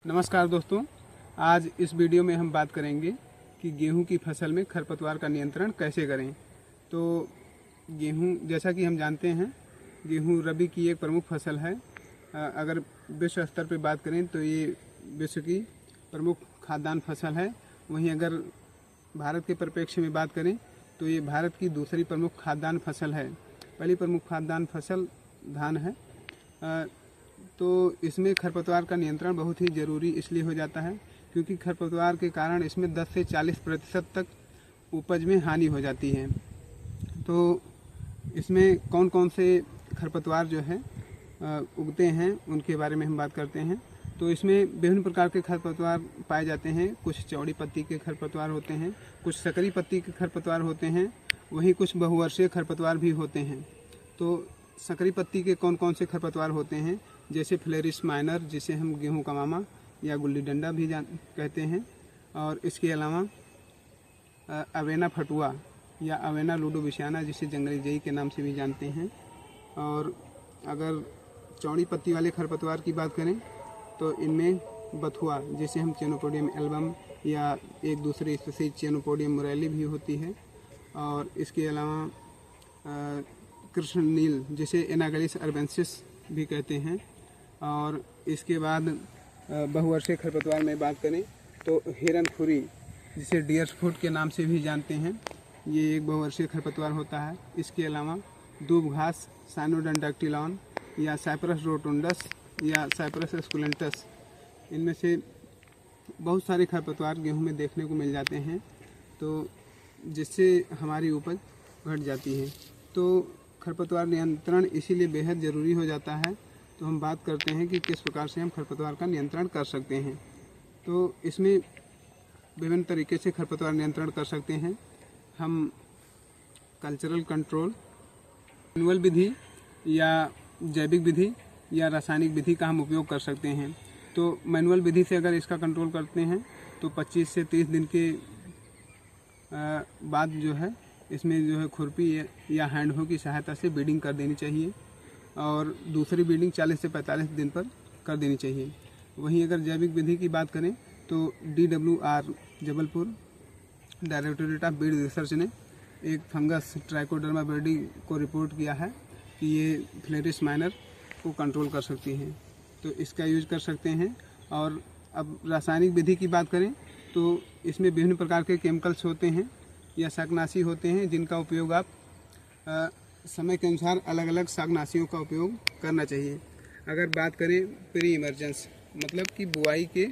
नमस्कार दोस्तों, आज इस वीडियो में हम बात करेंगे कि गेहूं की फसल में खरपतवार का नियंत्रण कैसे करें। तो गेहूं, जैसा कि हम जानते हैं, गेहूं रबी की एक प्रमुख फसल है। अगर विश्व स्तर पर बात करें तो ये विश्व की प्रमुख खाद्यान्न फसल है। वहीं अगर भारत के परिप्रेक्ष्य में बात करें तो ये भारत की दूसरी प्रमुख खाद्यान्न फसल है। पहली प्रमुख खाद्यान्न फसल धान है। तो इसमें खरपतवार का नियंत्रण बहुत ही ज़रूरी इसलिए हो जाता है क्योंकि खरपतवार के कारण इसमें 10 से 40% तक उपज में हानि हो जाती है। तो इसमें कौन कौन से खरपतवार जो है उगते हैं उनके बारे में हम बात करते हैं। तो इसमें विभिन्न प्रकार के खरपतवार पाए जाते हैं। कुछ चौड़ी पत्ती के खरपतवार होते हैं, कुछ सकरी पत्ती के खरपतवार होते हैं, वहीं कुछ बहुवर्षीय खरपतवार भी होते हैं। तो सकरी पत्ती के कौन कौन से खरपतवार होते हैं, जैसे फ्लेरिस माइनर, जिसे हम गेहूं का मामा या गुल्ली डंडा भी कहते हैं, और इसके अलावा अवेना फटुआ या अवेना लुडोविशियाना, जिसे जंगली जई के नाम से भी जानते हैं। और अगर चौड़ी पत्ती वाले खरपतवार की बात करें तो इनमें बथुआ, जिसे हम चेनोपोडियम एल्बम या एक दूसरे स्पीशीज चेनोपोडियम मुरैली भी होती है, और इसके अलावा कृष्ण नील, जिसे एनागलिस अर्बेंसिस भी कहते हैं। और इसके बाद बहुवर्षीय खरपतवार में बात करें तो हिरनखुरी, जिसे डियर्स फूट के नाम से भी जानते हैं, ये एक बहुवर्षीय खरपतवार होता है। इसके अलावा दूब घास, साइनोडेंड्राक्टिलॉन या साइप्रस रोटुंडस या साइप्रस एस्कुलेंटस, इनमें से बहुत सारे खरपतवार गेहूं में देखने को मिल जाते हैं, तो जिससे हमारी उपज घट जाती है। तो खरपतवार नियंत्रण इसीलिए बेहद ज़रूरी हो जाता है। तो हम बात करते हैं कि किस प्रकार से हम खरपतवार का नियंत्रण कर सकते हैं। तो इसमें विभिन्न तरीके से खरपतवार नियंत्रण कर सकते हैं। हम कल्चरल कंट्रोल, मैनुअल विधि या जैविक विधि या रासायनिक विधि का हम उपयोग कर सकते हैं। तो मैनुअल विधि से अगर इसका कंट्रोल करते हैं तो 25 से 30 दिन के बाद जो है इसमें जो है खुरपी या हैंडहो की सहायता से बीडिंग कर देनी चाहिए, और दूसरी बीडिंग 40 से 45 दिन पर कर देनी चाहिए। वहीं अगर जैविक विधि की बात करें तो DWR Jabalpur directorate of Beed research ने एक फंगस ट्राइकोडर्मा बेडी को रिपोर्ट किया है कि ये फ्लेरिस माइनर को कंट्रोल कर सकती हैं, तो इसका यूज कर सकते हैं। और अब रासायनिक विधि की बात करें तो इसमें विभिन्न प्रकार के केमिकल्स होते हैं या शाकनाशी होते हैं, जिनका उपयोग आप समय के अनुसार अलग अलग शाकनाशियों का उपयोग करना चाहिए। अगर बात करें प्री इमरजेंस, मतलब कि बुआई के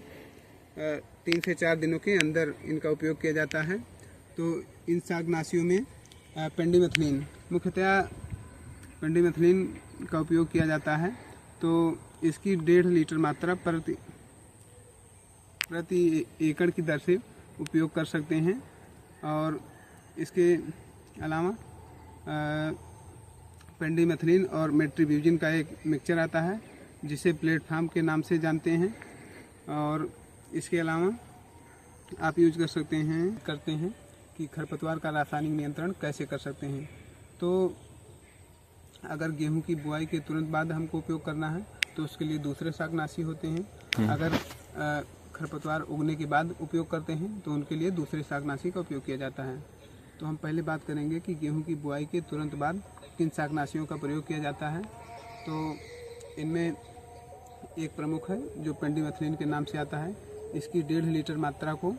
3 से 4 दिनों के अंदर इनका उपयोग किया जाता है। तो इन शाकनाशियों में पेंडिमेथिलीन, मुख्यतया पेंडिमेथिलीन का उपयोग किया जाता है। तो इसकी 1.5 लीटर मात्रा प्रति एकड़ की दर से उपयोग कर सकते हैं। और इसके अलावा पेंडिमेथिलीन और मेट्रीब्यूजिन का एक मिक्सचर आता है, जिसे प्लेटफॉर्म के नाम से जानते हैं। और इसके अलावा आप यूज करते हैं कि खरपतवार का रासायनिक नियंत्रण कैसे कर सकते हैं। तो अगर गेहूं की बुआई के तुरंत बाद हमको उपयोग करना है तो उसके लिए दूसरे शाकनाशी होते हैं। अगर खरपतवार उगने के बाद उपयोग करते हैं तो उनके लिए दूसरे शाकनाशी का उपयोग किया जाता है। तो हम पहले बात करेंगे कि गेहूं की बुआई के तुरंत बाद किन शाकनाशियों का प्रयोग किया जाता है। तो इनमें एक प्रमुख है जो पेंडिमेथिलीन के नाम से आता है। इसकी 1.5 लीटर मात्रा को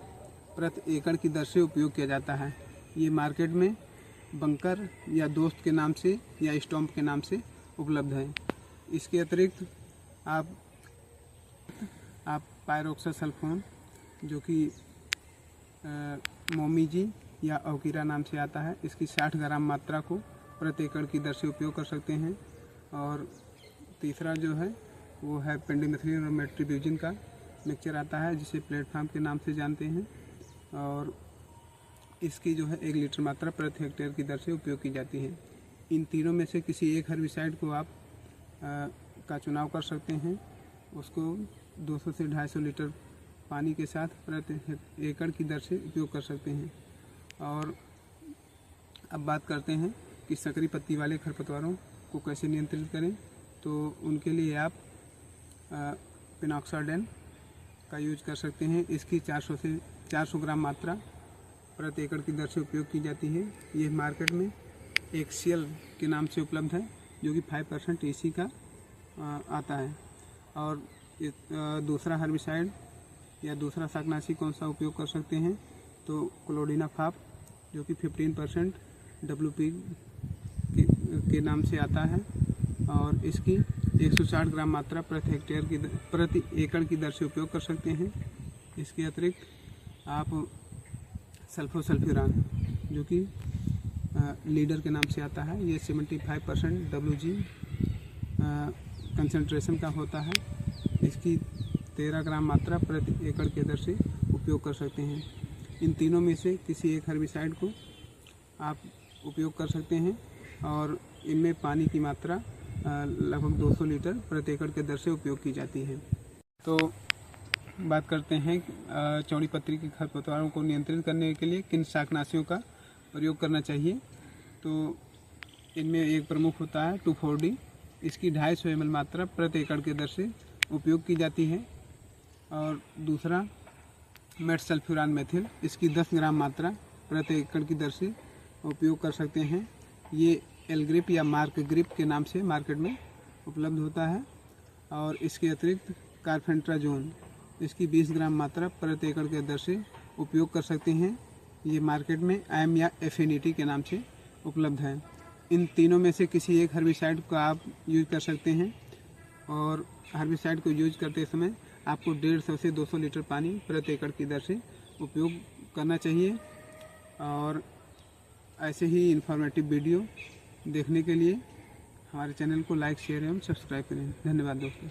प्रति एकड़ की दर से उपयोग किया जाता है। ये मार्केट में बंकर या दोस्त के नाम से या स्टॉम्प के नाम से उपलब्ध है। इसके अतिरिक्त आप पायरोक्सासल्फोन, जो कि मोमीजी या औकीरा नाम से आता है, इसकी 60 ग्राम मात्रा को प्रति एकड़ की दर से उपयोग कर सकते हैं। और तीसरा जो है वो है पेंडिमेथिलीन और मेट्रीब्यूजिन का मिक्सचर आता है, जिसे प्लेटफॉर्म के नाम से जानते हैं, और इसकी जो है 1 लीटर मात्रा प्रति हेक्टेयर की दर से उपयोग की जाती है। इन तीनों में से किसी एक हर्बिसाइड को आप का चुनाव कर सकते हैं। उसको 200 से 250 लीटर पानी के साथ प्रति एकड़ की दर से उपयोग कर सकते हैं। और अब बात करते हैं कि सकरी पत्ती वाले खरपतवारों को कैसे नियंत्रित करें। तो उनके लिए आप पिनॉक्साडेन का यूज कर सकते हैं। इसकी 400 से 400 ग्राम मात्रा प्रति एकड़ की दर से उपयोग की जाती है। ये मार्केट में एक्सियल के नाम से उपलब्ध है, जो कि 5% EC का आता है। और दूसरा हर्बिसाइड या दूसरा शाकनाशी कौन सा उपयोग कर सकते हैं, तो क्लोडिनाफाप, जो कि 15% WP के नाम से आता है और इसकी 160 ग्राम मात्रा प्रति एकड़ की दर से उपयोग कर सकते हैं। इसके अतिरिक्त आप सल्फोसल्फ्यूरान, जो कि लीडर के नाम से आता है, ये 75% WG कंसंट्रेशन का होता है। इसकी 13 ग्राम मात्रा प्रति एकड़ के दर से उपयोग कर सकते हैं। इन तीनों में से किसी एक हर्बिसाइड को आप उपयोग कर सकते हैं और इनमें पानी की मात्रा लगभग 200 लीटर प्रति एकड़ के दर से उपयोग की जाती है। तो बात करते हैं चौड़ी पत्ती की खरपतवारों को नियंत्रित करने के लिए किन शाकनाशियों का प्रयोग करना चाहिए। तो इनमें एक प्रमुख होता है 2,4-D। इसकी 250 ml मात्रा प्रति एकड़ के दर से उपयोग की जाती है। और दूसरा मेटसल्फ्यूरान मेथिल, इसकी 10 ग्राम मात्रा प्रति एकड़ की दर से उपयोग कर सकते हैं। ये एलग्रिप या मार्क ग्रिप के नाम से मार्केट में उपलब्ध होता है। और इसके अतिरिक्त कार्फेंट्राजोन, इसकी 20 ग्राम मात्रा प्रति एकड़ के दर से उपयोग कर सकते हैं। ये मार्केट में एम या एफिनिटी के नाम से उपलब्ध है। इन तीनों में से किसी एक हर्बिसाइड को आप यूज कर सकते हैं और हर्बिसाइड को यूज करते समय आपको 150 से 200 लीटर पानी प्रति एकड़ की दर से उपयोग करना चाहिए। और ऐसे ही इन्फॉर्मेटिव वीडियो देखने के लिए हमारे चैनल को लाइक, शेयर एवं सब्सक्राइब करें। धन्यवाद दोस्तों।